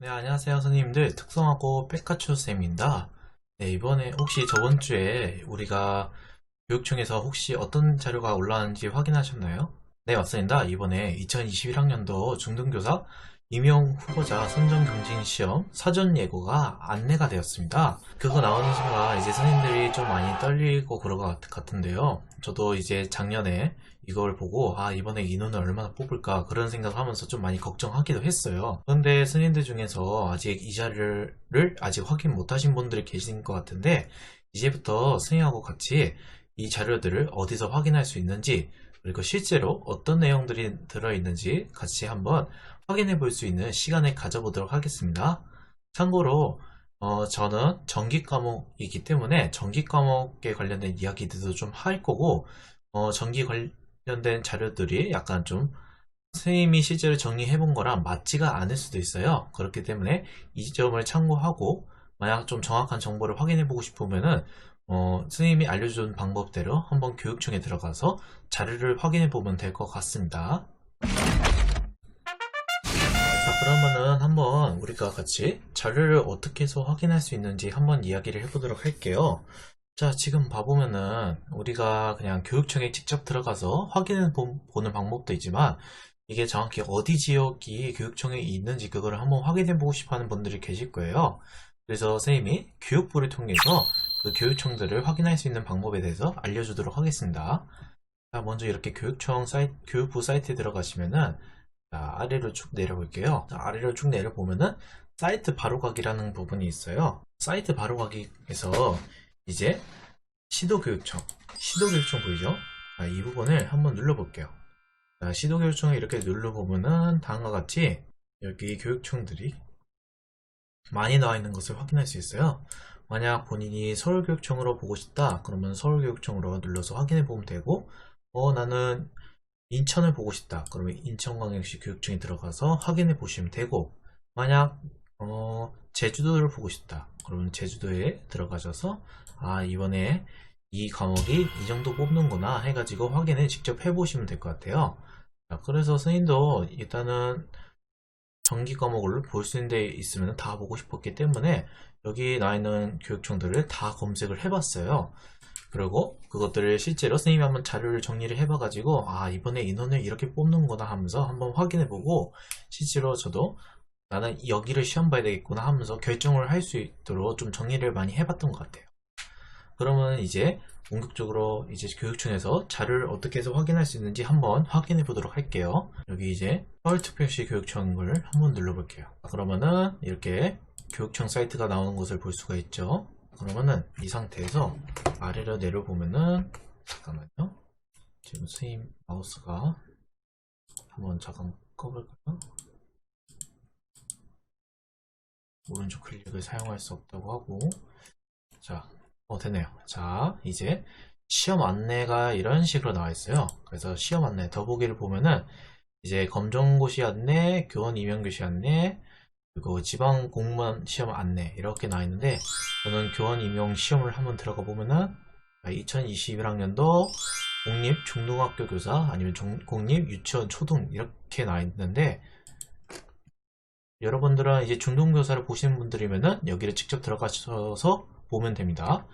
네, 안녕하세요, 선생님들. 특성화고 백가추 쌤입니다. 네, 이번에 혹시 저번 주에 우리가 교육청에서 혹시 어떤 자료가 올라왔는지 확인하셨나요? 네, 맞습니다. 이번에 2021학년도 중등교사 임용 후보자 선정 경쟁 시험 사전 예고가 안내가 되었습니다. 그거 나오는 순간 이제 선생님들이 좀 많이 떨리고 그럴 것 같은데요. 저도 이제 작년에 이걸 보고 이번에 인원을 얼마나 뽑을까 그런 생각하면서 좀 많이 걱정하기도 했어요. 그런데 선생님들 중에서 아직 이 자료를 아직 확인 못하신 분들이 계신 것 같은데, 이제부터 선생님하고 같이 이 자료들을 어디서 확인할 수 있는지, 그리고 실제로 어떤 내용들이 들어있는지 같이 한번 확인해 볼 수 있는 시간을 가져보도록 하겠습니다. 참고로 저는 전기 과목이기 때문에 전기 과목에 관련된 이야기들도 좀 할 거고, 전기 관련된 자료들이 약간 좀 선생님이 실제로 정리해 본 거랑 맞지가 않을 수도 있어요. 그렇기 때문에 이 점을 참고하고, 만약 좀 정확한 정보를 확인해 보고 싶으면은 선생님이 알려준 방법대로 한번 교육청에 들어가서 자료를 확인해 보면 될 것 같습니다. 자, 그러면은 한번 우리가 같이 자료를 어떻게 해서 확인할 수 있는지 한번 이야기를 해보도록 할게요. 자, 지금 봐보면은 우리가 그냥 교육청에 직접 들어가서 확인해 보는 방법도 있지만, 이게 정확히 어디 지역이 교육청에 있는지 그거를 한번 확인해 보고 싶어 하는 분들이 계실 거예요. 그래서 선생님이 교육부를 통해서 그 교육청들을 확인할 수 있는 방법에 대해서 알려주도록 하겠습니다. 자, 먼저 이렇게 교육부 사이트에 들어가시면은, 자, 아래로 쭉 내려볼게요. 자, 아래로 쭉 내려보면은 사이트 바로가기라는 부분이 있어요. 사이트 바로가기에서 이제 시도교육청 보이죠? 자, 이 부분을 한번 눌러볼게요. 자, 시도교육청을 이렇게 눌러보면은 다음과 같이 여기 교육청들이 많이 나와 있는 것을 확인할 수 있어요. 만약 본인이 서울교육청으로 보고 싶다 그러면 서울교육청으로 눌러서 확인해 보면 되고, 나는 인천을 보고 싶다 그러면 인천광역시 교육청에 들어가서 확인해 보시면 되고, 만약 제주도를 보고 싶다 그러면 제주도에 들어가셔서 이번에 이 과목이 이 정도 뽑는구나 해가지고 확인을 직접 해보시면 될 것 같아요. 자, 그래서 선생님도 일단은 전기 과목을 볼 수 있는 데 있으면 다 보고 싶었기 때문에 여기 나와 있는 교육청들을 다 검색을 해봤어요. 그리고 그것들을 실제로 선생님이 한번 자료를 정리를 해봐가지고 이번에 인원을 이렇게 뽑는구나 하면서 한번 확인해보고, 실제로 저도 나는 여기를 시험 봐야 되겠구나 하면서 결정을 할 수 있도록 좀 정리를 많이 해봤던 것 같아요. 그러면 이제 본격적으로 이제 교육청에서 자료를 어떻게 해서 확인할 수 있는지 한번 확인해 보도록 할게요. 여기 이제 서울특별시 교육청을 한번 눌러볼게요. 그러면은 이렇게 교육청 사이트가 나오는 것을 볼 수가 있죠. 그러면은 이 상태에서 아래로 내려보면은, 잠깐만요. 지금 선생님 마우스가 한번 잠깐 꺼볼까요? 오른쪽 클릭을 사용할 수 없다고 하고, 자, 되네요. 자, 이제 시험 안내가 이런 식으로 나와 있어요. 그래서 시험 안내 더보기를 보면은 이제 검정고시 안내, 교원 임용교시 안내, 그리고 지방 공무원 시험 안내 이렇게 나와 있는데, 저는 교원 임용 시험을 한번 들어가 보면은 2021학년도 공립 중등학교 교사 아니면 공립 유치원 초등 이렇게 나와 있는데, 여러분들은 이제 중등교사를 보시는 분들이면은 여기를 직접 들어가셔서 보면 됩니다.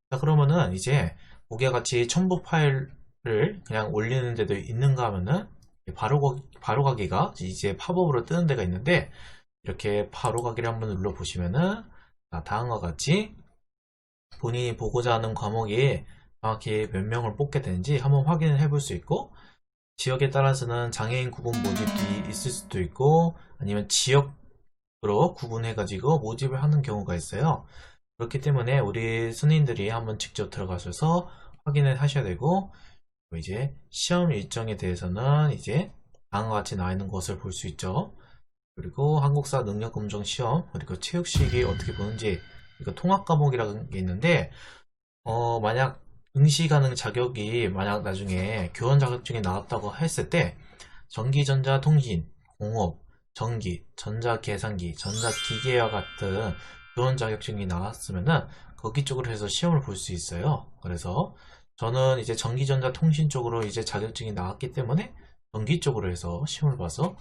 자, 그러면은 이제 거기와 같이 첨부 파일을 그냥 올리는 데도 있는가 하면은 바로가기가 이제 팝업으로 뜨는 데가 있는데, 이렇게 바로가기를 한번 눌러 보시면은 다음과 같이 본인이 보고자 하는 과목이 정확히 몇 명을 뽑게 되는지 한번 확인을 해볼 수 있고, 지역에 따라서는 장애인 구분 모집이 있을 수도 있고 아니면 지역으로 구분해 가지고 모집을 하는 경우가 있어요. 그렇기 때문에 우리 선생님들이 한번 직접 들어가셔서 확인을 하셔야 되고, 이제 시험 일정에 대해서는 이제 다음과 같이 나와 있는 것을 볼 수 있죠. 그리고 한국사 능력검정 시험, 그리고 체육식이 어떻게 보는지, 그리고 통합 과목이라는 게 있는데, 만약 응시 가능 자격이 만약 나중에 교원 자격증이 나왔다고 했을 때, 전기전자통신, 공업, 전기, 전자계산기, 전자기계와 같은 교원 자격증이 나왔으면은 거기 쪽으로 해서 시험을 볼 수 있어요. 그래서 저는 이제 전기전자통신 쪽으로 이제 자격증이 나왔기 때문에 전기 쪽으로 해서 시험을 봐서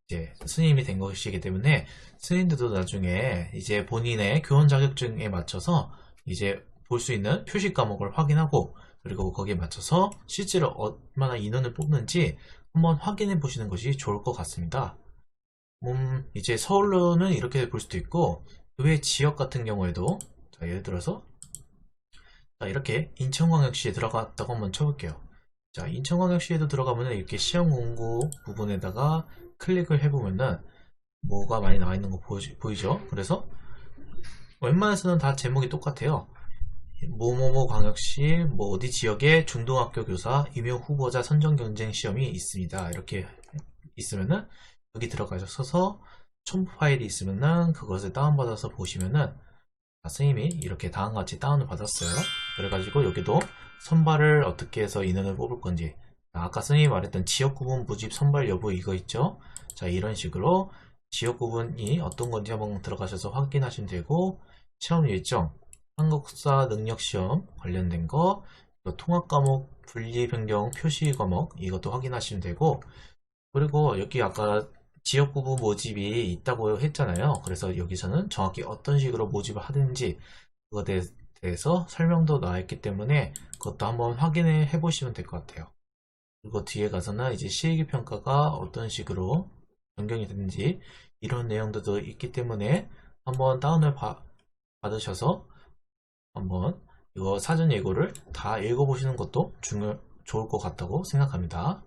이제 스님이 된 것이기 때문에 스님들도 나중에 이제 본인의 교원 자격증에 맞춰서 이제 볼 수 있는 표시 과목을 확인하고 그리고 거기에 맞춰서 실제로 얼마나 인원을 뽑는지 한번 확인해 보시는 것이 좋을 것 같습니다. 이제 서울로는 이렇게 볼 수도 있고 그 외 지역 같은 경우에도 자, 예를 들어서 자, 이렇게 인천광역시에 들어갔다고 한번 쳐볼게요. 자, 인천광역시에도 들어가면 이렇게 시험 공고 부분에다가 클릭을 해보면은 뭐가 많이 나와 있는 거 보이죠? 그래서 웬만해서는 다 제목이 똑같아요. 뭐뭐뭐 광역시 뭐 어디 지역의 중등학교 교사 임용 후보자 선정 경쟁 시험이 있습니다. 이렇게 있으면은 여기 들어가셔서 첨부 파일이 있으면은 그것을 다운받아서 보시면은 선생님이 이렇게 다음과 같이 다운을 받았어요. 그래가지고 여기도 선발을 어떻게 해서 인원을 뽑을 건지 아까 선생님이 말했던 지역 구분 모집 선발 여부 이거 있죠? 자, 이런 식으로 지역 구분이 어떤 건지 한번 들어가셔서 확인하시면 되고 시험 일정 한국사 능력시험 관련된 거 통합 과목 분리 변경 표시 과목 이것도 확인하시면 되고 그리고 여기 아까 지역구분 모집이 있다고 했잖아요. 그래서 여기서는 정확히 어떤 식으로 모집을 하든지 그것에 대해서 설명도 나와 있기 때문에 그것도 한번 확인해 보시면 될 것 같아요. 그리고 뒤에 가서는 이제 실기평가가 어떤 식으로 변경이 되는지 이런 내용들도 있기 때문에 한번 다운을 받으셔서 한번 이거 사전 예고를 다 읽어보시는 것도 좋을 것 같다고 생각합니다.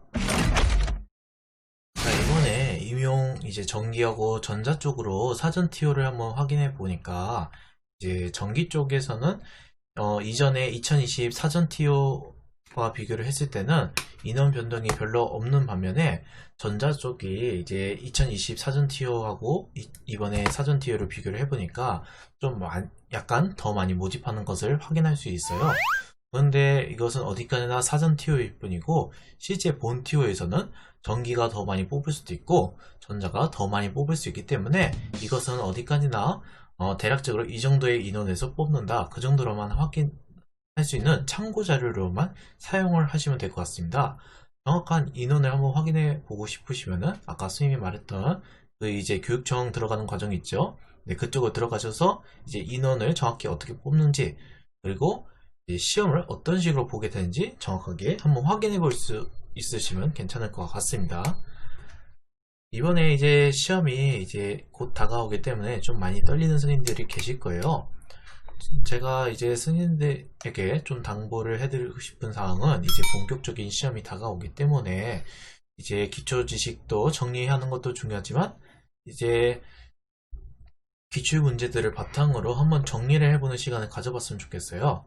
자, 이번에 임용 이제 전기하고 전자 쪽으로 사전 TO를 한번 확인해 보니까 이제 전기 쪽에서는 이전에 2020 사전 TO와 비교를 했을 때는 인원 변동이 별로 없는 반면에 전자 쪽이 이제 2020 사전 TO하고 이번에 사전 TO를 비교를 해보니까 좀 약간 더 많이 모집하는 것을 확인할 수 있어요. 그런데 이것은 어디까지나 사전 TO일 뿐이고 실제 본 TO에서는 전기가 더 많이 뽑을 수도 있고 전자가 더 많이 뽑을 수 있기 때문에 이것은 어디까지나 대략적으로 이 정도의 인원에서 뽑는다 그 정도로만 확인할 수 있는 참고 자료로만 사용을 하시면 될 것 같습니다. 정확한 인원을 한번 확인해 보고 싶으시면은 아까 선생님이 말했던 그 이제 교육청 들어가는 과정이 있죠. 네, 그쪽으로 들어가셔서 이제 인원을 정확히 어떻게 뽑는지 그리고 시험을 어떤 식으로 보게 되는지 정확하게 한번 확인해 볼 수 있으시면 괜찮을 것 같습니다. 이번에 이제 시험이 이제 곧 다가오기 때문에 좀 많이 떨리는 스님들이 계실 거예요. 제가 이제 스님들에게 좀 당부를 해드리고 싶은 사항은 이제 본격적인 시험이 다가오기 때문에 이제 기초 지식도 정리하는 것도 중요하지만 이제 기출 문제들을 바탕으로 한번 정리를 해보는 시간을 가져봤으면 좋겠어요.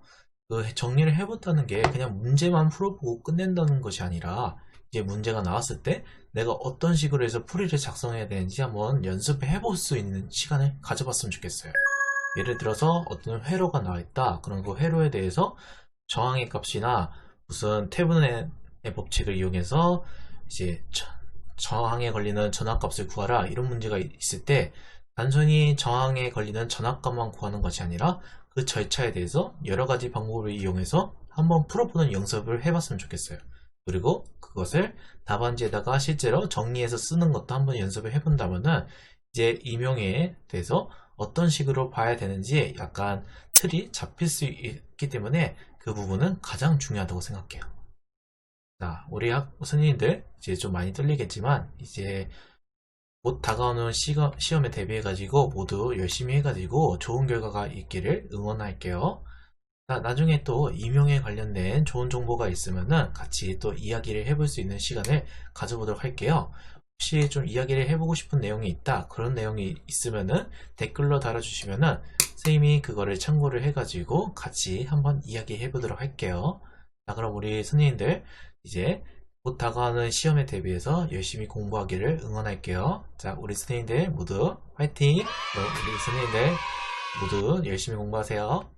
그 정리를 해본다는 게 그냥 문제만 풀어보고 끝낸다는 것이 아니라 이제 문제가 나왔을 때 내가 어떤 식으로 해서 풀이를 작성해야 되는지 한번 연습해 볼 수 있는 시간을 가져봤으면 좋겠어요. 예를 들어서 어떤 회로가 나와 있다. 그럼 그 회로에 대해서 저항의 값이나 무슨 태분의 법칙을 이용해서 이제 저항에 걸리는 전압값을 구하라 이런 문제가 있을 때 단순히 저항에 걸리는 전압값만 구하는 것이 아니라 그 절차에 대해서 여러 가지 방법을 이용해서 한번 풀어보는 연습을 해봤으면 좋겠어요. 그리고 그것을 답안지에다가 실제로 정리해서 쓰는 것도 한번 연습을 해본다면은 이제 임용에 대해서 어떤 식으로 봐야 되는지 약간 틀이 잡힐 수 있기 때문에 그 부분은 가장 중요하다고 생각해요. 자, 우리 선생님들 이제 좀 많이 떨리겠지만 이제 곧 다가오는 시험에 대비해가지고 모두 열심히 해가지고 좋은 결과가 있기를 응원할게요. 나중에 또 임용에 관련된 좋은 정보가 있으면은 같이 또 이야기를 해볼 수 있는 시간을 가져보도록 할게요. 혹시 좀 이야기를 해보고 싶은 내용이 있다 그런 내용이 있으면은 댓글로 달아주시면은 선생님이 그거를 참고를 해가지고 같이 한번 이야기해 보도록 할게요. 자, 그럼 우리 선생님들 이제 곧 다가오는 시험에 대비해서 열심히 공부하기를 응원할게요. 자, 우리 선생님들 모두 화이팅! 우리 선생님들 모두 열심히 공부하세요.